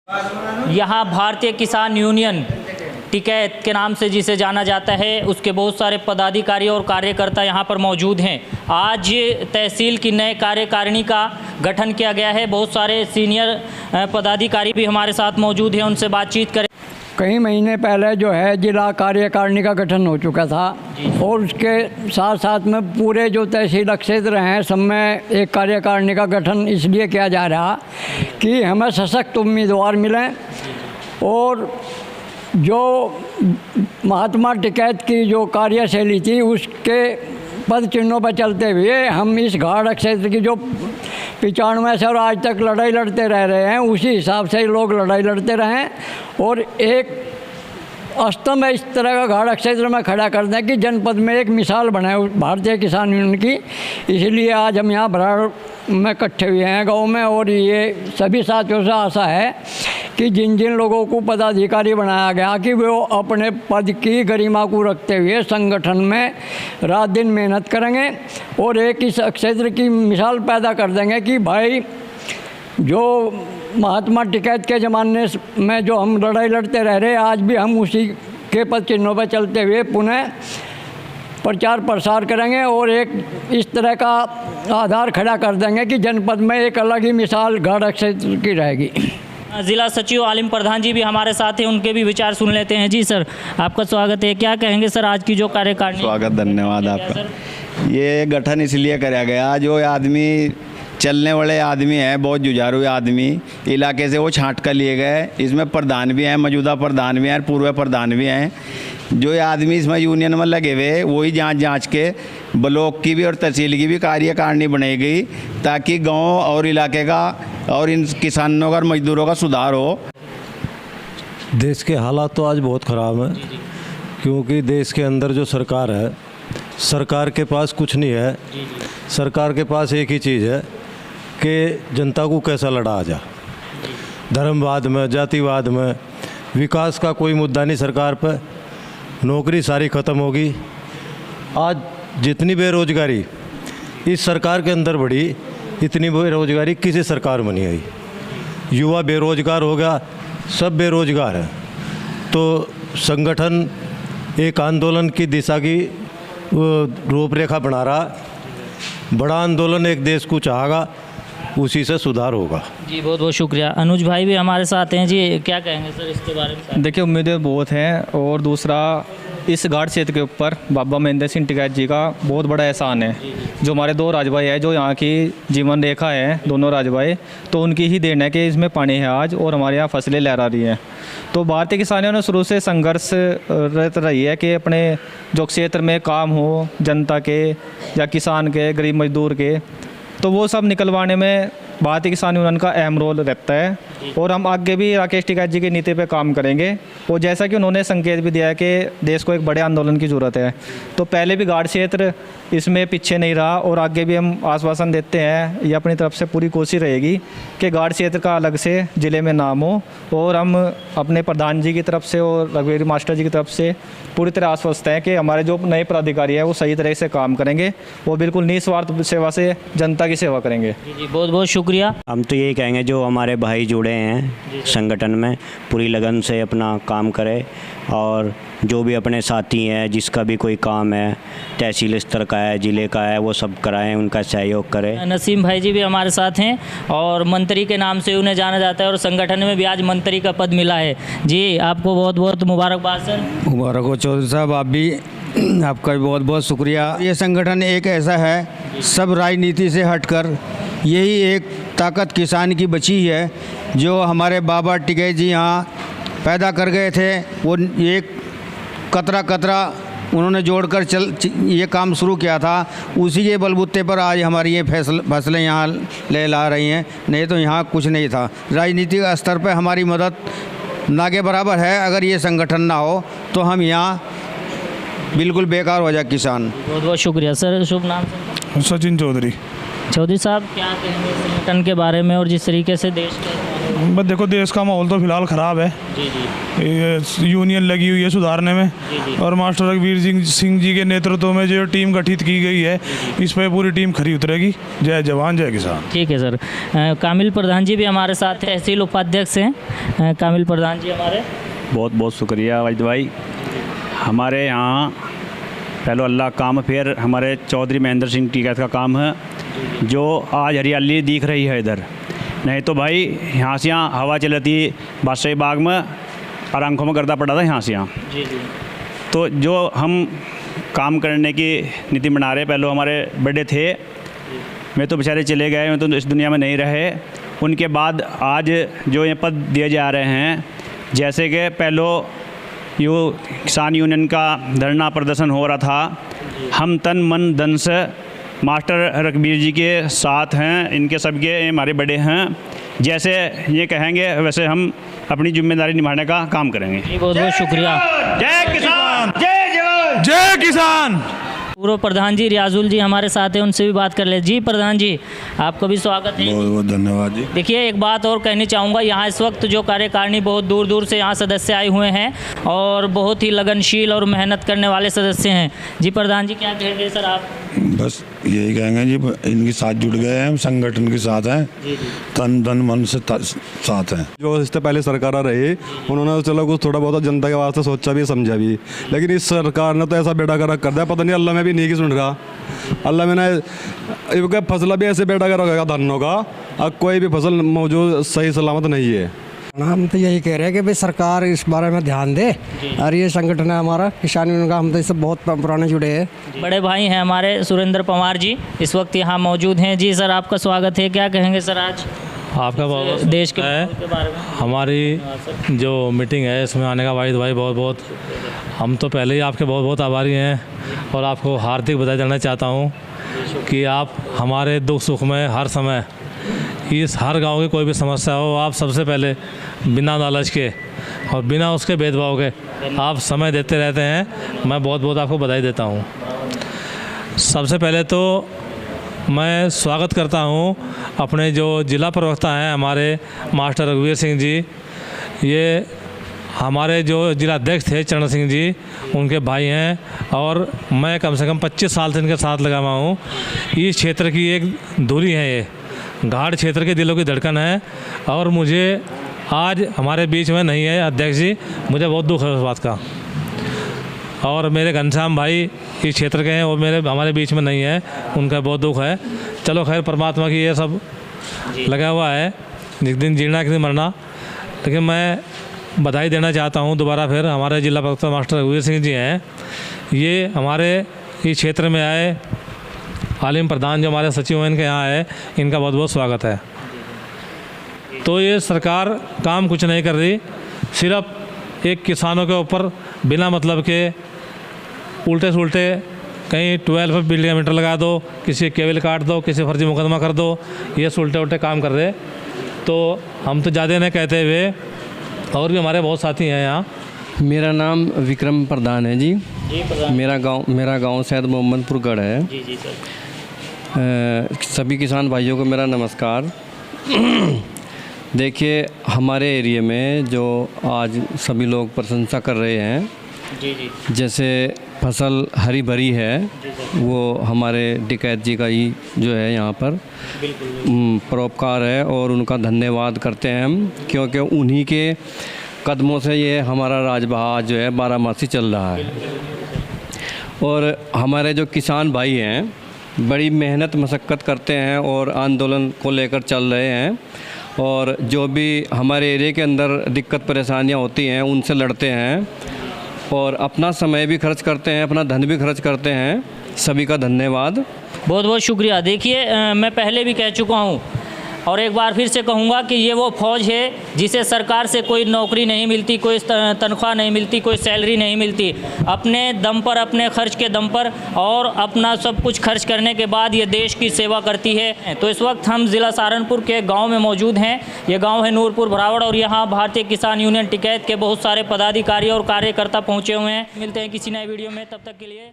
यहाँ भारतीय किसान यूनियन टिकैत के नाम से जिसे जाना जाता है, उसके बहुत सारे पदाधिकारी और कार्यकर्ता यहाँ पर मौजूद हैं। आज तहसील की नए कार्यकारिणी का गठन किया गया है। बहुत सारे सीनियर पदाधिकारी भी हमारे साथ मौजूद हैं, उनसे बातचीत करें। कई महीने पहले जो है जिला कार्यकारिणी का गठन हो चुका था और उसके साथ साथ में पूरे जो तहसील क्षेत्र हैं सब में एक कार्यकारिणी का गठन इसलिए किया जा रहा कि हमें सशक्त उम्मीदवार मिलें और जो महात्मा टिकैत की जो कार्यशैली थी उसके पद चिन्हों पर चलते हुए हम इस गढ़ क्षेत्र की जो 95 से और आज तक लड़ाई लड़ते रह रहे हैं, उसी हिसाब से लोग लड़ाई लड़ते रहें और एक स्तंभ इस तरह का गढ़ क्षेत्र में खड़ा कर दें कि जनपद में एक मिसाल बनाए भारतीय किसान यूनियन की। इसलिए आज हम यहाँ भराड़ में इकट्ठे हुए हैं गांव में और ये सभी साथियों से आशा है कि जिन जिन लोगों को पदाधिकारी बनाया गया कि वो अपने पद की गरिमा को रखते हुए संगठन में रात दिन मेहनत करेंगे और एक इस क्षेत्र की मिसाल पैदा कर देंगे कि भाई जो महात्मा टिकैत के ज़माने में जो हम लड़ाई लड़ते रह रहे, आज भी हम उसी के पद चिन्हों पर चलते हुए पुनः प्रचार प्रसार करेंगे और एक इस तरह का आधार खड़ा कर देंगे कि जनपद में एक अलग ही मिसाल गढ़ क्षेत्र की रहेगी। जिला सचिव आलिम प्रधान जी भी हमारे साथ हैं, उनके भी विचार सुन लेते हैं। जी सर, आपका स्वागत है। क्या कहेंगे सर आज की जो कार्यकारिणी? स्वागत, धन्यवाद आपका। ये गठन इसलिए कराया गया, जो आदमी चलने वाले आदमी हैं, बहुत जुझारू आदमी इलाके से वो छांट कर लिए गए। इसमें प्रधान भी हैं, मौजूदा प्रधान भी हैं, पूर्व प्रधान भी हैं। जो आदमी इसमें यूनियन में लगे हुए वही जांच के ब्लॉक की भी और तहसील की भी कार्यकारिणी बनाई गई ताकि गांव और इलाके का और इन किसानों का और मजदूरों का सुधार हो। देश के हालात तो आज बहुत ख़राब हैं क्योंकि देश के अंदर जो सरकार है, सरकार के पास कुछ नहीं है। सरकार के पास एक ही चीज़ है कि जनता को कैसा लड़ा जा। धर्मवाद में, जातिवाद में, विकास का कोई मुद्दा नहीं सरकार पर। नौकरी सारी ख़त्म होगी। आज जितनी बेरोजगारी इस सरकार के अंदर बढ़ी, इतनी बेरोजगारी किसी सरकार में नहीं आई। युवा बेरोजगार हो गया, सब बेरोजगार हैं। तो संगठन एक आंदोलन की दिशा की रूपरेखा बना रहा। बड़ा आंदोलन एक देश को चाहेगा, उसी से सुधार होगा। जी बहुत बहुत शुक्रिया। अनुज भाई भी हमारे साथ हैं। जी क्या कहेंगे सर इसके बारे में? देखिए, उम्मीदें बहुत हैं और दूसरा इस घाट क्षेत्र के ऊपर बाबा महेंद्र सिंह टिकैत जी का बहुत बड़ा एहसान है। जो हमारे दो राजभाई है, जो यहाँ की जीवन रेखा है, दोनों राजभाई, तो उनकी ही देन है कि इसमें पानी है आज और हमारे यहाँ फसलें लहरा रही हैं। तो भारतीय किसानों ने शुरू से संघर्ष रहता रही है कि अपने जो क्षेत्र में काम हो जनता के या किसान के, गरीब मजदूर के, तो वो सब निकलवाने में भारतीय किसान यूनियन का अहम रोल रहता है। और हम आगे भी राकेश टिकैत जी की नीति पे काम करेंगे। और जैसा कि उन्होंने संकेत भी दिया है कि देश को एक बड़े आंदोलन की ज़रूरत है, तो पहले भी घाट क्षेत्र इसमें पीछे नहीं रहा और आगे भी हम आश्वासन देते हैं, ये अपनी तरफ से पूरी कोशिश रहेगी कि घाट क्षेत्र का अलग से ज़िले में नाम हो। और हम अपने प्रधान जी की तरफ से और रघुवीर मास्टर जी की तरफ से पूरी तरह आश्वस्त हैं कि हमारे जो नए पदाधिकारी है वो सही तरह से काम करेंगे, वो बिल्कुल निस्वार्थ सेवा से जनता की सेवा करेंगे। जी बहुत बहुत शुक्रिया। हम तो यही कहेंगे जो हमारे भाई जुड़े हैं संगठन में, पूरी लगन से अपना काम करें और जो भी अपने साथी हैं, जिसका भी कोई काम है, तहसील स्तर का है, ज़िले का है, वो सब कराएं, उनका सहयोग करें। नसीम भाई जी भी हमारे साथ हैं और मंत्री के नाम से उन्हें जाना जाता है और संगठन में भी आज मंत्री का पद मिला है। जी आपको बहुत बहुत मुबारकबाद सर। मुबारक हो चौधरी साहब, आप भी, आपका भी बहुत बहुत शुक्रिया। ये संगठन एक ऐसा है, सब राजनीति से हटकर यही एक ताकत किसान की बची है जो हमारे बाबा टिकैत जी यहाँ पैदा कर गए थे। वो एक कतरा कतरा उन्होंने जोड़कर ये काम शुरू किया था। उसी के बलबूते पर आज हमारी ये फसलें यहाँ ले ला रही हैं, नहीं तो यहाँ कुछ नहीं था। राजनीतिक स्तर पर हमारी मदद ना के बराबर है। अगर ये संगठन ना हो तो हम यहाँ बिल्कुल बेकार हो जाए किसान। बहुत बहुत शुक्रिया सर। शुभ नाम सर? सचिन चौधरी। चौधरी साहब क्या कहेंगे संगठन के बारे में और जिस तरीके से देश बस देखो, देश का माहौल तो फिलहाल ख़राब है। जी जी ये यूनियन लगी हुई है सुधारने में, और मास्टर रघुवीर सिंह जी के नेतृत्व में जो टीम गठित की गई है, इस पर पूरी टीम खरी उतरेगी। जय जवान जय किसान। ठीक है सर। कामिल प्रधान जी भी हमारे साथ तहसील उपाध्यक्ष हैं। कामिल प्रधान जी हमारे, बहुत बहुत शुक्रिया वाजिद भाई। हमारे यहाँ पहले अल्लाह काम, फिर हमारे चौधरी महेंद्र सिंह टिकैत का काम है, जो आज हरियाली दिख रही है इधर। नहीं तो भाई यहाँ से यहाँ हवा चलती बादशाही बाग में और आंखों में गर्दा पड़ा था यहाँ से यहाँ। जी जी तो जो हम काम करने की नीति बना रहे, पहले हमारे बड़े थे, मैं तो बेचारे चले गए, मैं तो इस दुनिया में नहीं रहे। उनके बाद आज जो ये पद दिए जा रहे हैं, जैसे कि पहले किसान यूनियन का धरना प्रदर्शन हो रहा था, हम तन मन धन से मास्टर रघुवीर जी के साथ हैं, इनके सबके हमारे बड़े हैं। जैसे ये कहेंगे वैसे हम अपनी जिम्मेदारी निभाने का काम करेंगे। जी बहुत बहुत शुक्रिया। जय किसान, जय जवान, जय किसान। पूर्व प्रधान जी रियाजुल जी हमारे साथ हैं, उनसे भी बात कर ले। जी प्रधान जी, आपको भी स्वागत है। बहुत बहुत धन्यवाद जी। देखिए, एक बात और कहनी चाहूँगा, यहाँ इस वक्त जो कार्यकारिणी बहुत दूर दूर से यहाँ सदस्य आए हुए हैं और बहुत ही लगनशील और मेहनत करने वाले सदस्य हैं। जी प्रधान जी, क्या कहेंगे सर आप? बस यही कहेंगे जी, इनके साथ जुड़ गए हैं, हम संगठन के साथ हैं, तन धन मन से साथ हैं। जो इससे पहले सरकार रही, उन्होंने चलो कुछ थोड़ा बहुत जनता के वास्ते सोचा भी समझा भी, लेकिन इस सरकार ने तो ऐसा बेड़ा गर्क कर दिया, पता नहीं अल्लाह में भी नहीं की सुन रहा। अल्लाह में ने फसल भी ऐसे बेड़ा गर्क होगा धनों का, अब कोई भी फसल मौजूद सही सलामत नहीं है। हम तो यही कह रहे हैं कि भाई सरकार इस बारे में ध्यान दे, और ये संगठन है हमारा किसान यूनियन का, हम तो इससे बहुत पुराने जुड़े हैं। बड़े भाई हैं हमारे सुरेंद्र पवार जी, इस वक्त यहाँ मौजूद हैं। जी सर, आपका स्वागत है। क्या कहेंगे सर आज आपका बहुत देश के बारे में? हमारी जो मीटिंग है इसमें आने का वाहिद भाई बहुत बहुत, हम तो पहले ही आपके बहुत बहुत आभारी हैं, और आपको हार्दिक बधाई देना चाहता हूँ कि आप हमारे दुख सुख में हर समय, इस हर गांव की कोई भी समस्या हो, आप सबसे पहले बिना लालच के और बिना उसके भेदभाव के आप समय देते रहते हैं। मैं बहुत बहुत आपको बधाई देता हूँ। सबसे पहले तो मैं स्वागत करता हूँ अपने जो जिला प्रवक्ता हैं हमारे मास्टर रघुवीर सिंह जी, ये हमारे जो जिला अध्यक्ष थे चरण सिंह जी, उनके भाई हैं, और मैं कम से कम 25 साल से इनके साथ लगा हुआ हूँ। इस क्षेत्र की एक धुरी है, ये घाट क्षेत्र के दिलों की धड़कन है, और मुझे आज हमारे बीच में नहीं है अध्यक्ष जी, मुझे बहुत दुख है उस बात का। और मेरे घनश्याम भाई इस क्षेत्र के हैं, वो हमारे बीच में नहीं है, उनका बहुत दुख है। चलो खैर, परमात्मा की ये सब लगा हुआ है, एक दिन जीना एक दिन मरना। लेकिन मैं बधाई देना चाहता हूँ दोबारा फिर, हमारे जिला प्रवक्ता मास्टर रघुवीर सिंह जी हैं, ये हमारे इस क्षेत्र में आए। आलिम प्रधान जो हमारे सचिव हैं, इनके यहाँ है, इनका बहुत बहुत स्वागत है। तो ये सरकार काम कुछ नहीं कर रही, सिर्फ एक किसानों के ऊपर बिना मतलब के उल्टे सुलटे, कहीं 12 बिजली का मीटर लगा दो, किसी केबल काट दो, किसी फर्जी मुकदमा कर दो, ये उल्टे उल्टे काम कर रहे। तो हम तो ज़्यादा नहीं कहते हुए, और भी हमारे बहुत साथी हैं यहाँ। मेरा नाम विक्रम प्रधान है जी। मेरा गांव सैयद मोहम्मदपुर गढ़ है। जी जी सर। सभी किसान भाइयों को मेरा नमस्कार। देखिए, हमारे एरिया में जो आज सभी लोग प्रशंसा कर रहे हैं, जी जी, जैसे फसल हरी भरी है, वो हमारे टिकैत जी का ही जो है यहाँ पर परोपकार है, और उनका धन्यवाद करते हैं हम, क्योंकि उन्हीं के कदमों से ये हमारा राजबहार जो है बारामासी चल रहा है। और हमारे जो किसान भाई हैं बड़ी मेहनत मशक्क़त करते हैं और आंदोलन को लेकर चल रहे हैं, और जो भी हमारे एरिया के अंदर दिक्कत परेशानियां होती हैं उनसे लड़ते हैं, और अपना समय भी खर्च करते हैं, अपना धन भी खर्च करते हैं। सभी का धन्यवाद, बहुत बहुत शुक्रिया। देखिए, मैं पहले भी कह चुका हूँ और एक बार फिर से कहूँगा कि ये वो फौज है जिसे सरकार से कोई नौकरी नहीं मिलती, कोई तनख्वाह नहीं मिलती, कोई सैलरी नहीं मिलती। अपने दम पर, अपने खर्च के दम पर और अपना सब कुछ खर्च करने के बाद ये देश की सेवा करती है। तो इस वक्त हम ज़िला सहारनपुर के गांव में मौजूद हैं। ये गांव है नूरपुर भरावड़, और यहाँ भारतीय किसान यूनियन टिकैत के बहुत सारे पदाधिकारी और कार्यकर्ता पहुँचे हुए हैं। मिलते हैं किसी नए वीडियो में, तब तक के लिए